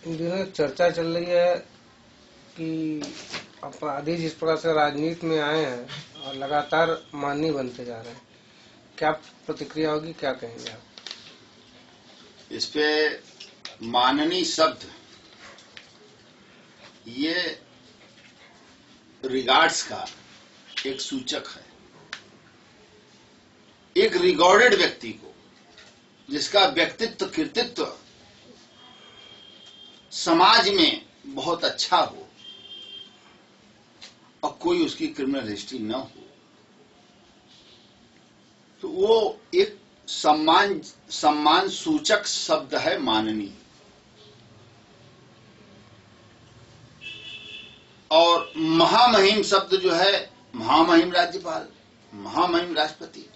इन दिनों चर्चा चल रही है कि अपराधी जिस प्रकार से राजनीति में आए हैं और लगातार माननीय बनते जा रहे हैं, क्या प्रतिक्रिया होगी, क्या कहेंगे आप इस पे? माननीय शब्द ये रिगार्ड्स का एक सूचक है। एक रिकॉर्डेड व्यक्ति को, जिसका व्यक्तित्व कृतित्व समाज में बहुत अच्छा हो और कोई उसकी क्रिमिनल हिस्ट्री न हो, तो वो एक सम्मान सूचक शब्द है माननीय। और महामहिम शब्द जो है, महामहिम राज्यपाल, महामहिम राष्ट्रपति,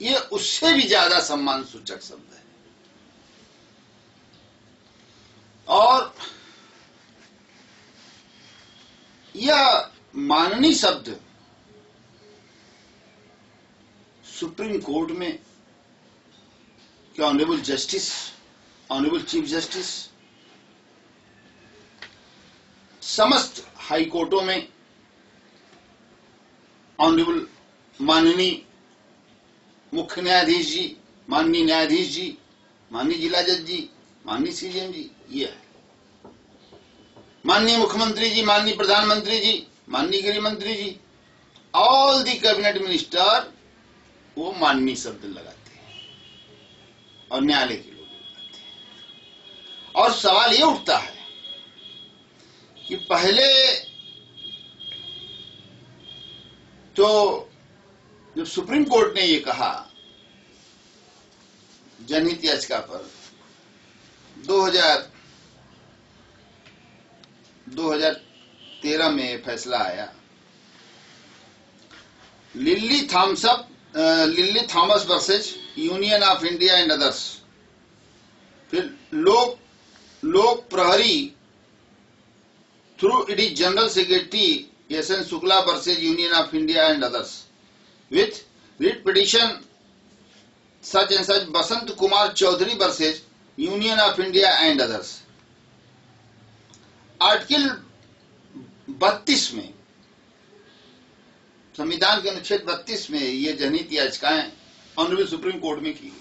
ये उससे भी ज्यादा सम्मान सूचक शब्द है। और यह माननीय शब्द सुप्रीम कोर्ट में कि honourable justice, honourable chief justice, समस्त हाई कोर्टों में ऑनरेबल माननीय मुख्य न्यायाधीश जी, माननीय न्यायाधीश जी, माननीय जिला जज जी, माननीय सीजेएम जी, ये है। माननीय मुख्यमंत्री जी, माननीय प्रधानमंत्री जी, माननीय गृह मंत्री जी, ऑल दी कैबिनेट मिनिस्टर वो माननीय शब्द लगाते हैं और न्यायालय के लोग लगाते हैं। और सवाल ये उठता है कि पहले तो जब सुप्रीम कोर्ट ने ये कहा जनहित याचिका पर 2013 में फैसला आया, Lily Thomas versus Union of India and others, फिर Lok Prahari through it is general secretary S N. Shukla versus Union of India and others with writ petition such and such Basant Kumar Chaudhary versus Union of India and others. Article 32 में, संविधान के अनुच्छेद 32 में ये जनहित याचिकाएं honourable supreme court में की गई।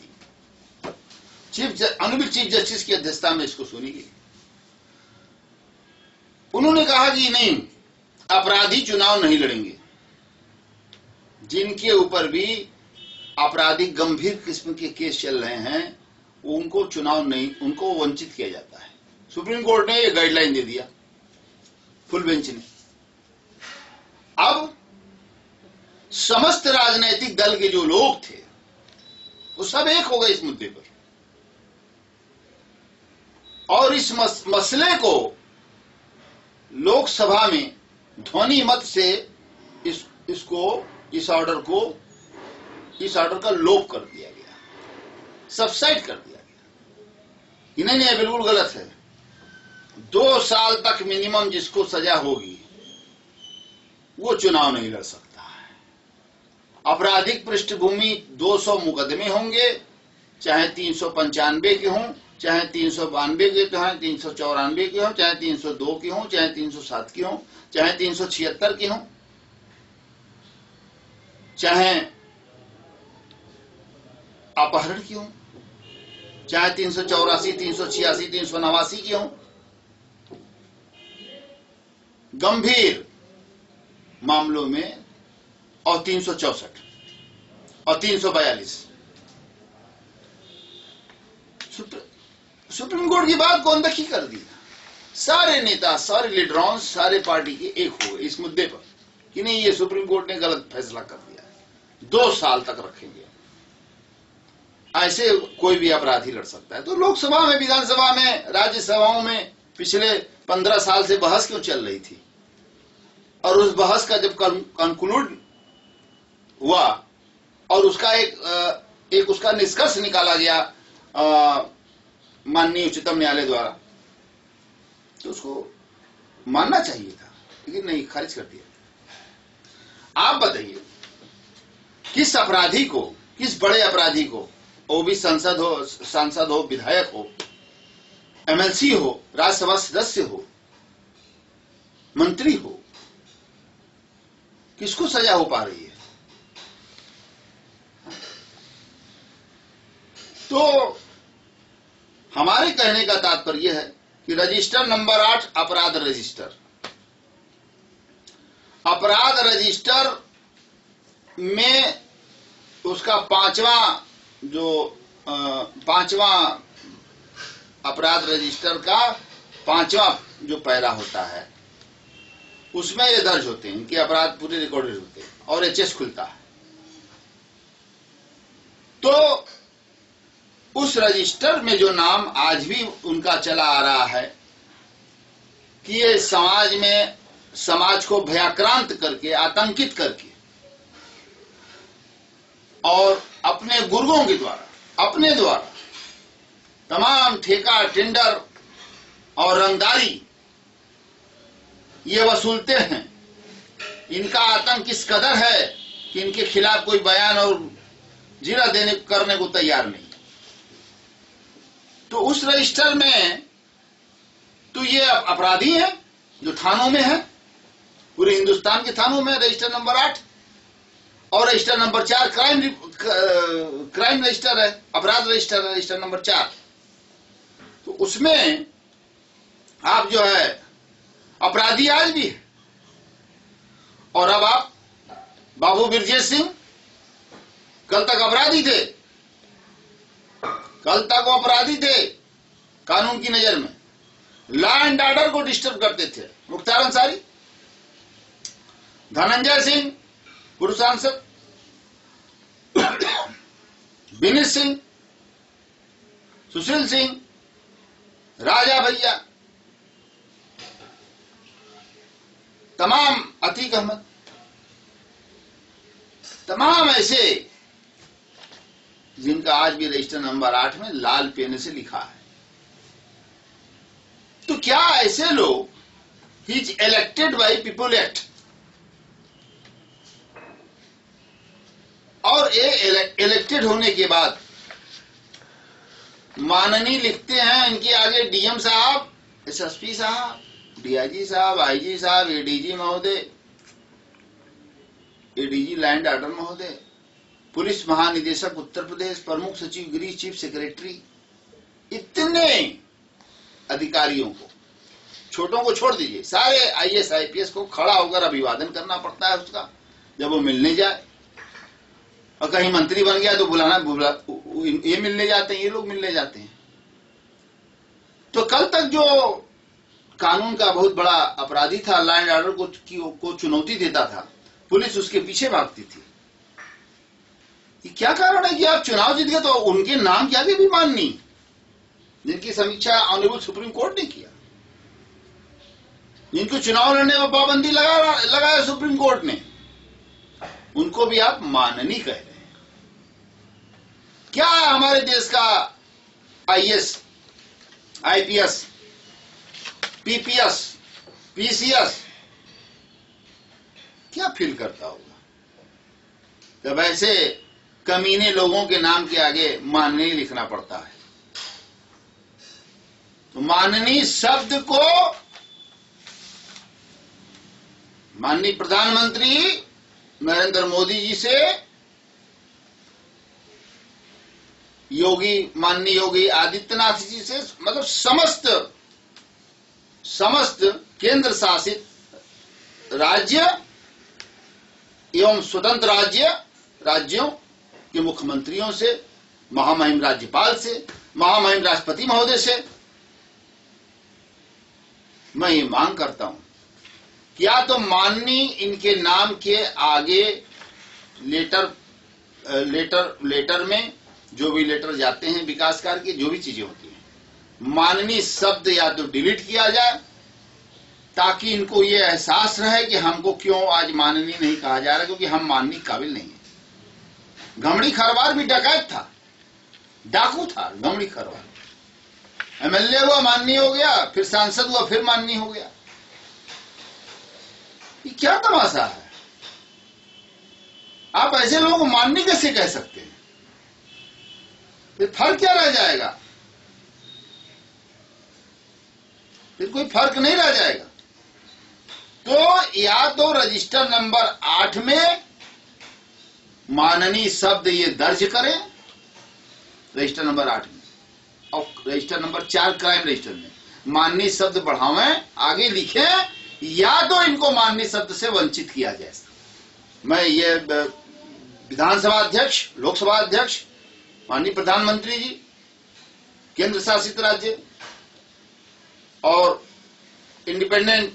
ऑनरेबल चीफ जस्टिस की अध्यक्षता में इसको सुनी गई। उन्होंने कहा कि नहीं, अपराधी चुनाव नहीं लड़ेंगे। जिनके ऊपर भी आपराधिक गंभीर किस्म के केस चल रहे हैं, उनको चुनाव नहीं, उनको वंचित किया जाता है। सुप्रीम कोर्ट ने ये गाइडलाइन दे दिया, फुल बेंच ने। अब समस्त राजनीतिक दल के जो लोग थे वो सब एक हो गए इस मुद्दे पर, और इस मसले को लोकसभा में ध्वनि मत से इस ऑर्डर का लोप कर दिया गया, सबसाइड कर दिया गया। नहीं, बिल्कुल गलत है। 2 साल तक मिनिमम जिसको सजा होगी वो चुनाव नहीं लड़ सकता है। आपराधिक पृष्ठभूमि 200 मुकदमे होंगे, चाहे 395 के हों, चाहे 392 के, चाहे 394 के हों, चाहे 302 के हों, चाहे 307 के हों, चाहे 376 के हों, चाहे अपहरण की हों, चाहे 384, 386, 389 की हों। गंभीर मामलों में और 364 और 342। सुप्रीम कोर्ट की बात को अनदेखी कर दिया। सारे नेता, सारे लीडरों, सारे पार्टी के एक हो गए इस मुद्दे पर कि नहीं, ये सुप्रीम कोर्ट ने गलत फैसला कर दिया है, 2 साल तक रखेंगे। ऐसे कोई भी अपराधी लड़ सकता है। तो लोकसभा में, विधानसभा में, राज्यसभाओं में पिछले 15 साल से बहस क्यों चल रही थी? और उस बहस का जब कंक्लूड हुआ और उसका एक उसका निष्कर्ष निकाला गया माननीय उच्चतम न्यायालय द्वारा, तो उसको मानना चाहिए था, लेकिन नहीं, खारिज कर दिया। आप बताइए, किस अपराधी को, किस बड़े अपराधी को, वो भी सांसद हो, विधायक हो, एमएलसी हो, राज्यसभा सदस्य हो, मंत्री हो, किसको सजा हो पा रही है? तो हमारे कहने का तात्पर्य है कि रजिस्टर नंबर 8 अपराध रजिस्टर, अपराध रजिस्टर में उसका पांचवा अपराध रजिस्टर का 5वां जो पैरा होता है उसमें ये दर्ज होते हैं, इनके अपराध पूरे रिकॉर्डेड होते हैं और एचएस खुलता है। तो उस रजिस्टर में जो नाम आज भी उनका चला आ रहा है कि ये समाज को भयाक्रांत करके, आतंकित करके और अपने गुर्गों के द्वारा तमाम ठेका, टेंडर और रंगदारी ये वसूलते हैं। इनका आतंक इस कदर है कि इनके खिलाफ कोई बयान और जिला करने को तैयार नहीं। तो उस रजिस्टर में तो ये अपराधी हैं जो थानों में है, पूरे हिंदुस्तान के थानों में रजिस्टर नंबर 8 और रजिस्टर नंबर 4 क्राइम रजिस्टर है, अपराध रजिस्टर नंबर 4। तो उसमें आप जो है अपराधी आज भी है। और अब आप बाबू बिरजेश सिंह कल तक अपराधी थे, कानून की नजर में लॉ एंड ऑर्डर को डिस्टर्ब करते थे। मुख्तार अंसारी, धनंजय सिंह पूर्व सांसद, विनीत सिंह, सुशील सिंह, राजा भैया, तमाम अतीक अहमद, तमाम ऐसे जिनका आज भी रजिस्टर नंबर 8 में लाल पेन से लिखा है। तो क्या ऐसे लोग, he is elected by people act, और ये इलेक्टेड होने के बाद माननीय लिखते हैं इनके आगे डीएम साहब, एसएसपी साहब, डीआईजी साहब, आईजी साहब, एडीजी महोदय, एडीजी लैंड ऑर्डर महोदय, पुलिस महानिदेशक उत्तर प्रदेश, प्रमुख सचिव गृह, चीफ सेक्रेटरी, इतने अधिकारियों को, छोटों को छोड़ दीजिए, सारे आईएएस आईपीएस को खड़ा होकर अभिवादन करना पड़ता है उसका जब वो मिलने जाए। और कहीं मंत्री बन गया तो ये मिलने जाते हैं, ये लोग मिलने जाते हैं। तो कल तक जो कानून का बहुत बड़ा अपराधी था, लॉ एंड ऑर्डर को चुनौती देता था, पुलिस उसके पीछे भागती थी। ये क्या कारण है कि आप चुनाव जीत गए तो उनके नाम के आगे भी माननी, जिनकी समीक्षा ऑनरेबल सुप्रीम कोर्ट ने किया, जिनको चुनाव लड़ने में पाबंदी लगाया सुप्रीम कोर्ट ने, उनको भी आप माननी कह रहे हैं। क्या हमारे देश का आईएएस, आईपीएस, पीपीएस, पीसीएस क्या फील करता होगा जब ऐसे कमीने लोगों के नाम के आगे माननीय लिखना पड़ता है? तो माननीय शब्द को माननीय प्रधानमंत्री नरेंद्र मोदी जी से, माननीय योगी आदित्यनाथ जी से, मतलब समस्त केंद्र शासित राज्य एवं स्वतंत्र राज्यों के मुख्यमंत्रियों से, महामहिम राज्यपाल से, महामहिम राष्ट्रपति महोदय से मैं ये मांग करता हूं कि या तो माननीय इनके नाम के आगे लेटर में जो भी लेटर जाते हैं विकास कार्य की जो भी चीजें होती हैं, माननीय शब्द या तो डिलीट किया जाए ताकि इनको ये एहसास रहे कि हमको क्यों आज माननीय नहीं कहा जा रहा, क्योंकि हम माननीय काबिल नहीं है। गमड़ी खरवार भी डकैत था, डाकू था गमड़ी खरवार, एमएलए हुआ माननीय हो गया, फिर सांसद हुआ फिर माननीय हो गया। ये क्या तमाशा है? आप ऐसे लोगों को माननीय कैसे कह सकते हैं? फिर फर्क क्या रह जाएगा? फिर कोई फर्क नहीं रह जाएगा। तो या तो रजिस्टर नंबर 8 में माननीय शब्द ये दर्ज करें, रजिस्टर नंबर 8 में, और रजिस्टर नंबर 4 क्राइम रजिस्टर में माननीय शब्द बढ़ावें, आगे लिखें, या तो इनको माननीय शब्द से वंचित किया जाए। मैं ये विधानसभा अध्यक्ष, लोकसभा अध्यक्ष, माननीय प्रधानमंत्री जी, केंद्र शासित राज्य और इंडिपेंडेंट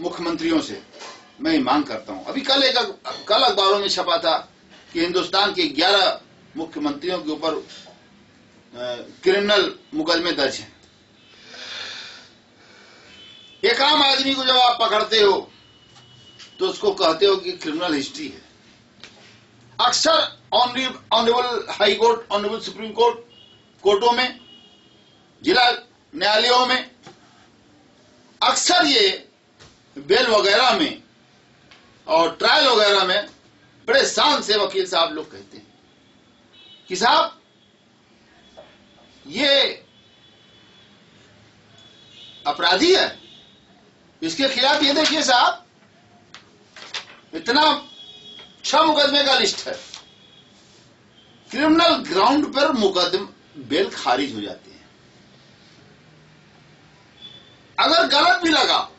मुख्यमंत्रियों से मैं मांग करता हूं। अभी कल अखबारों में छपा था कि हिंदुस्तान के 11 मुख्यमंत्रियों के ऊपर क्रिमिनल मुकदमे दर्ज हैं। एक आम आदमी को जब आप पकड़ते हो तो उसको कहते हो कि क्रिमिनल हिस्ट्री है। अक्सर honourable high court, honourable supreme court, कोर्टों में, जिला न्यायालयों में अक्सर ये बेल वगैरह में और ट्रायल वगैरह में बड़े शान से वकील साहब लोग कहते हैं कि साहब ये अपराधी है, इसके खिलाफ ये देखिए साहब इतना 6 मुकदमे का लिस्ट है। क्रिमिनल ग्राउंड पर मुकदमे बेल खारिज हो जाती है। अगर गलत भी लगा,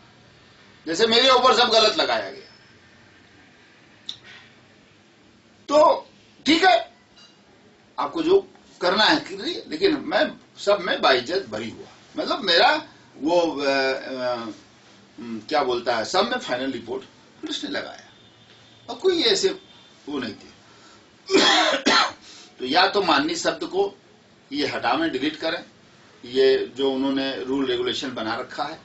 जैसे मेरे ऊपर सब गलत लगाया गया, तो ठीक है, आपको जो करना है करिए, लेकिन मैं सब में बाइज्जत भरी हुआ। मतलब मेरा वो क्या बोलता है, सब में फाइनल रिपोर्ट पुलिस ने लगाया और कोई ऐसे वो नहीं थे। तो या तो माननीय शब्द को ये हटावें, डिलीट करें, ये जो उन्होंने रूल रेगुलेशन बना रखा है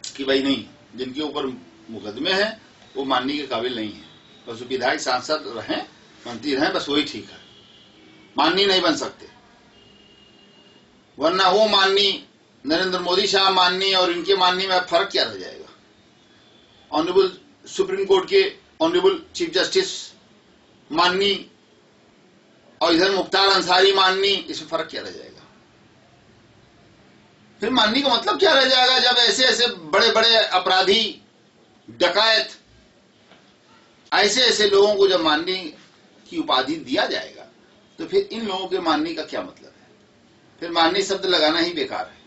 कि भाई नहीं, जिनके ऊपर मुकदमे हैं वो माननीय के काबिल नहीं है, बस विधायक सांसद रहें, मंत्री रहें, बस वही ठीक है, माननीय नहीं बन सकते। वरना वो माननीय नरेंद्र मोदी साहब माननीय और इनके माननीय में फर्क क्या रह जाएगा? ऑनरेबल सुप्रीम कोर्ट के ऑनरेबल चीफ जस्टिस माननीय और इधर मुख्तार अंसारी माननीय, इसमें फर्क क्या रह जाएगा? फिर माननीय का मतलब क्या रह जाएगा जब ऐसे ऐसे बड़े बड़े अपराधी, डकैत, ऐसे ऐसे लोगों को जब माननीय की उपाधि दिया जाएगा तो फिर इन लोगों के माननीय का क्या मतलब है? फिर माननीय शब्द लगाना ही बेकार है।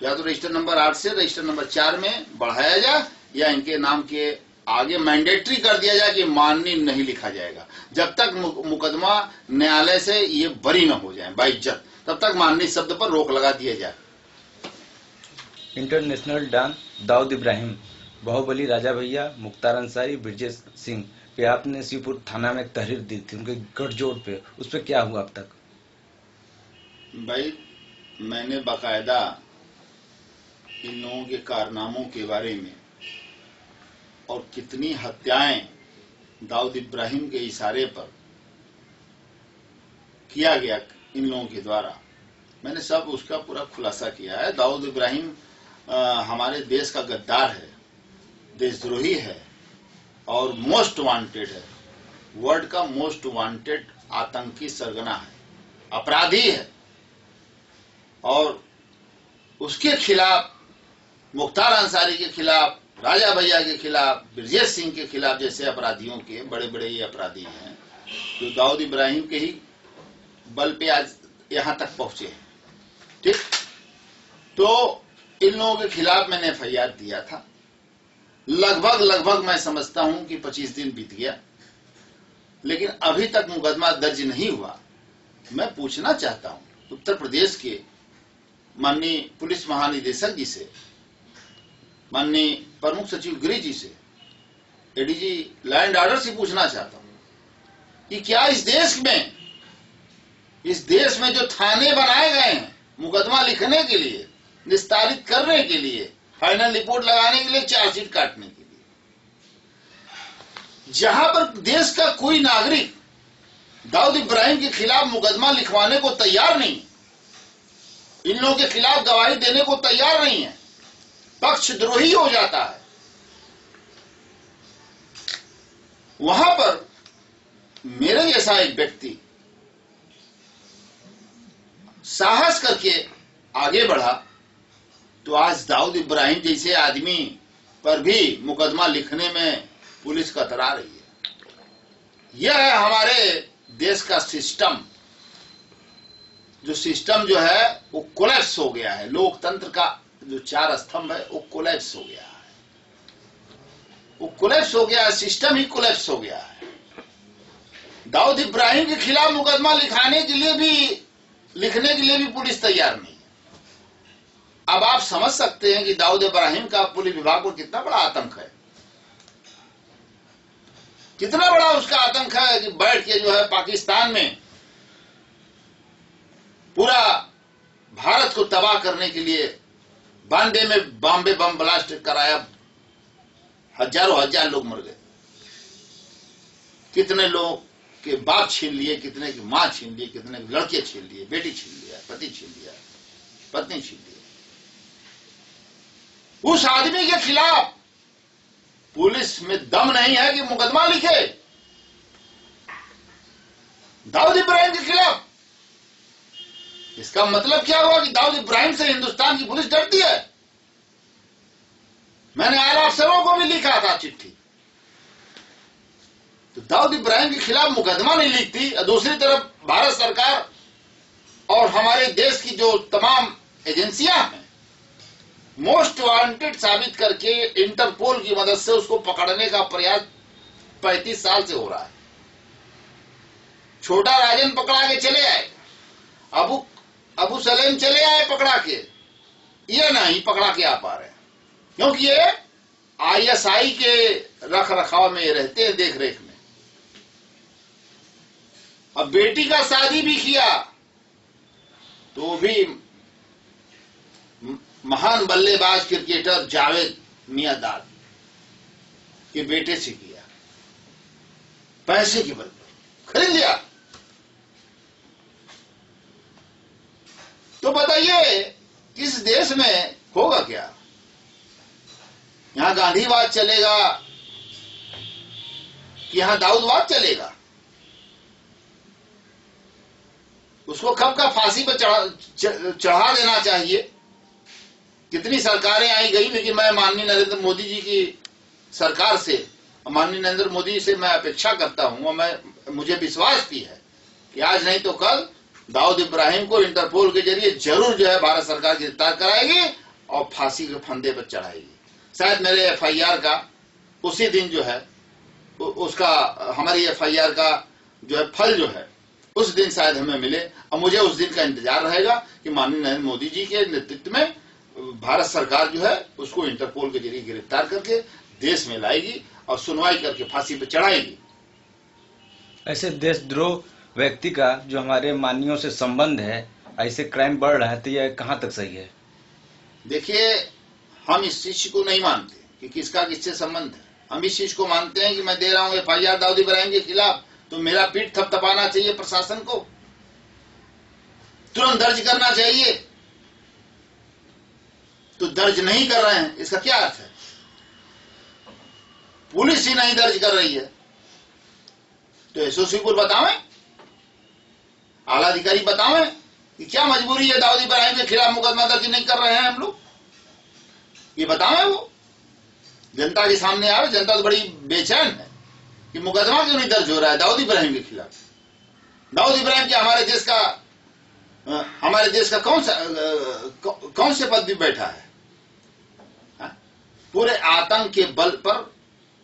या तो रजिस्टर नंबर 8 से रजिस्टर नंबर 4 में बढ़ाया जाए, या इनके नाम के आगे मैंडेटरी कर दिया जाए कि माननीय नहीं लिखा जाएगा। जब तक मुकदमा न्यायालय से ये बरी न हो जाए बाइज्जत, तब तक माननीय शब्द पर रोक लगा दिया जाए। इंटरनेशनल डॉन दाऊद इब्राहिम, बाहुबली राजा भैया, मुख्तार अंसारी, ब्रजेश सिंह पे आपने शिवपुर थाना में एक तहरीर दी थी उनके गठजोड़ पे, उस पर क्या हुआ अब तक? भाई मैंने बाकायदा इन लोगों के कारनामों के बारे में और कितनी हत्याएं दाऊद इब्राहिम के इशारे पर किया गया इन लोगों के द्वारा, मैंने सब उसका पूरा खुलासा किया है। दाऊद इब्राहिम हमारे देश का गद्दार है, देशद्रोही है और मोस्ट वांटेड है, वर्ल्ड का मोस्ट वांटेड आतंकी सरगना है, अपराधी है। और उसके खिलाफ, मुख्तार अंसारी के खिलाफ, राजा भैया के खिलाफ, ब्रजेश सिंह के खिलाफ जैसे अपराधियों के बड़े बड़े ये अपराधी हैं जो दाऊद इब्राहिम के ही बल पे आज यहां तक पहुंचे हैं। ठीक, तो इन लोगों के खिलाफ मैंने FIR दिया था। लगभग मैं समझता हूं कि 25 दिन बीत गया, लेकिन अभी तक मुकदमा दर्ज नहीं हुआ। मैं पूछना चाहता हूं उत्तर प्रदेश के माननीय पुलिस महानिदेशक जी से, माननीय प्रमुख सचिव गृह जी से, ADG लैंड ऑर्डर से पूछना चाहता हूं कि क्या इस देश में जो थाने बनाए गए हैं मुकदमा लिखने के लिए, निस्तारित करने के लिए, फाइनल रिपोर्ट लगाने के लिए, चार्जशीट काटने के लिए, जहां पर देश का कोई नागरिक दाऊद इब्राहिम के खिलाफ मुकदमा लिखवाने को तैयार नहीं, इन लोगों के खिलाफ गवाही देने को तैयार नहीं है, पक्षद्रोही हो जाता है, वहां पर मेरे जैसा एक व्यक्ति साहस करके आगे बढ़ा तो आज दाऊद इब्राहिम जैसे आदमी पर भी मुकदमा लिखने में पुलिस कतरा रही है। यह है हमारे देश का सिस्टम। जो सिस्टम जो है वो कोलैप्स हो गया है। लोकतंत्र का जो 4 स्तंभ है वो कोलैप्स हो गया है। वो कोलैप्स हो गया है, सिस्टम ही कोलैप्स हो गया है। दाऊद इब्राहिम के खिलाफ मुकदमा लिखने के लिए भी पुलिस तैयार नहीं है। अब आप समझ सकते हैं कि दाऊद इब्राहिम का पुलिस विभाग पर कितना बड़ा आतंक है, कितना बड़ा उसका आतंक है कि बैठ के जो है पाकिस्तान में पूरा भारत को तबाह करने के लिए 92 में बॉम्बे बम ब्लास्ट कराया, हजारों हजार लोग मर गए, कितने लोग के बाप छीन लिए, कितने की मां छीन लिए, कितने के लड़के छीन लिए, बेटी छीन लिया, पति छीन लिया, पत्नी छीन लिया। उस आदमी के खिलाफ पुलिस में दम नहीं है कि मुकदमा लिखे दाऊद इब्राहिम के खिलाफ। इसका मतलब क्या हुआ कि दाऊद इब्राहिम से हिंदुस्तान की पुलिस डरती है। मैंने आला अफसरों को भी लिखा था चिट्ठी। तो दाऊद इब्राहिम के खिलाफ मुकदमा नहीं लिखती, और दूसरी तरफ भारत सरकार और हमारे देश की जो तमाम एजेंसियां हैं मोस्ट वांटेड साबित करके इंटरपोल की मदद से उसको पकड़ने का प्रयास 35 साल से हो रहा है। छोटा राजन पकड़ा के चले आए, अबू सलेम चले आए पकड़ा के, ये नहीं पकड़ा के आ पा रहे, क्योंकि ये ISI के रख रखाव में रहते हैं, देख रेख में। अब बेटी का शादी भी किया तो भी महान बल्लेबाज क्रिकेटर जावेद मियांदाद के बेटे से किया, पैसे के बल पर खरीद लिया। तो बताइए इस देश में होगा क्या? यहां गांधीवाद चलेगा कि यहां दाऊदवाद चलेगा? उसको कब का फांसी पर चढ़ा देना चाहिए। कितनी सरकारें आई गई, लेकिन मैं माननीय नरेंद्र मोदी जी की सरकार से, माननीय नरेंद्र मोदी से मैं अपेक्षा करता हूं, और मुझे विश्वास भी है कि आज नहीं तो कल दाऊद इब्राहिम को इंटरपोल के जरिए जरूर जो है भारत सरकार गिरफ्तार कराएगी और फांसी के फंदे पर चढ़ाएगी। शायद मेरे FIR का उसी दिन जो है उसका, हमारी FIR का जो है फल जो है उस दिन शायद हमें मिले, और मुझे उस दिन का इंतजार रहेगा कि माननीय नरेंद्र मोदी जी के नेतृत्व में भारत सरकार जो है उसको इंटरपोल के जरिए गिरफ्तार करके देश में लाएगी और सुनवाई करके फांसी पर चढ़ाएगी। ऐसे देशद्रोह व्यक्ति का जो हमारे माननीयों से संबंध है, ऐसे क्राइम बढ़ रहा है, तो यह कहां तक सही है? देखिए, हम इस चीज को नहीं मानते कि किसका किससे संबंध है। हम इस चीज को मानते हैं कि मैं दे रहा हूं FIR दाऊद इब्राहिम के खिलाफ, तो मेरा पीठ थपथपाना चाहिए प्रशासन को, तुरंत दर्ज करना चाहिए। तो दर्ज नहीं कर रहे हैं, इसका क्या अर्थ है? पुलिस ही नहीं दर्ज कर रही है तो SOC को बतावें, आला अधिकारी बतावें कि क्या मजबूरी है दाऊद इब्राहिम के खिलाफ मुकदमा दर्ज नहीं कर रहे हैं हम लोग, ये बतावें। वो जनता के सामने आवे। जनता तो बड़ी बेचैन है कि मुकदमा क्यों नहीं दर्ज हो रहा है दाऊद इब्राहिम के खिलाफ। दाऊद इब्राहिम के हमारे देश का कौन से पद भी बैठा है? पूरे आतंक के बल पर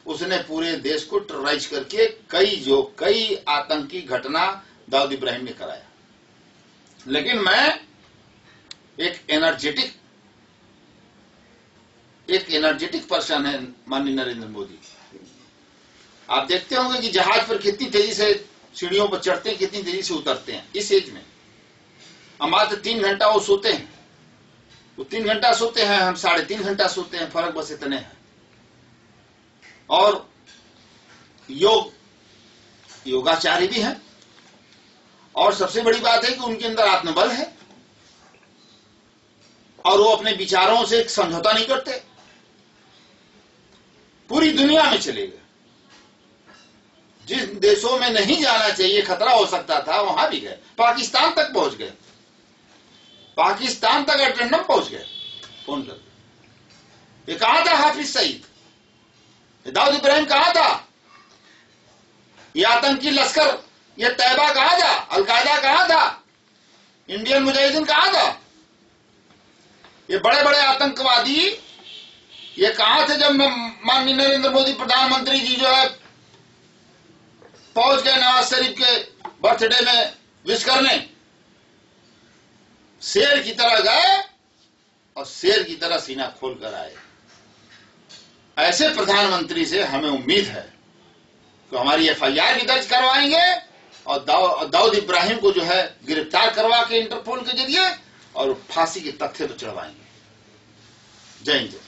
उसने पूरे देश को टेरराइज करके कई आतंकी घटना दाऊद इब्राहिम ने कराया। लेकिन मैं एक एनर्जेटिक पर्सन है माननीय नरेंद्र मोदी। आप देखते होंगे कि जहाज पर कितनी तेजी से सीढ़ियों पर चढ़ते हैं, कितनी तेजी से उतरते हैं इस एज में। अब मात्र 3 घंटा वो सोते हैं, वो 3 घंटा सोते हैं, हम 3.5 घंटा सोते हैं, फर्क बस इतने हैं। और योगाचारी भी हैं, और सबसे बड़ी बात है कि उनके अंदर आत्मबल है और वो अपने विचारों से समझौता नहीं करते। पूरी दुनिया में चले गए, जिन देशों में नहीं जाना चाहिए, खतरा हो सकता था, वहां भी गए। पाकिस्तान तक पहुंच गए, पाकिस्तान तक एटेंडम पहुंच गए। फोन कर। ये कहां था हाफिज सईद, ये दाऊद इब्राहिम कहां था, ये आतंकी लश्कर, ये तैयबा कहां था, अलकायदा कहां था, इंडियन मुजाहिदीन कहां था, ये बड़े बड़े आतंकवादी ये कहां थे जब माननीय नरेंद्र मोदी प्रधानमंत्री जी जो है पहुंच गए नवाज शरीफ के बर्थडे में विश करने। शेर की तरह गए और शेर की तरह सीना खोल कर आए। ऐसे प्रधानमंत्री से हमें उम्मीद है कि हमारी FIR भी दर्ज करवाएंगे और दाऊद इब्राहिम को जो है गिरफ्तार करवा के इंटरपोल के जरिए और फांसी के तख्ते पर चढ़वाएंगे। जय हिंद।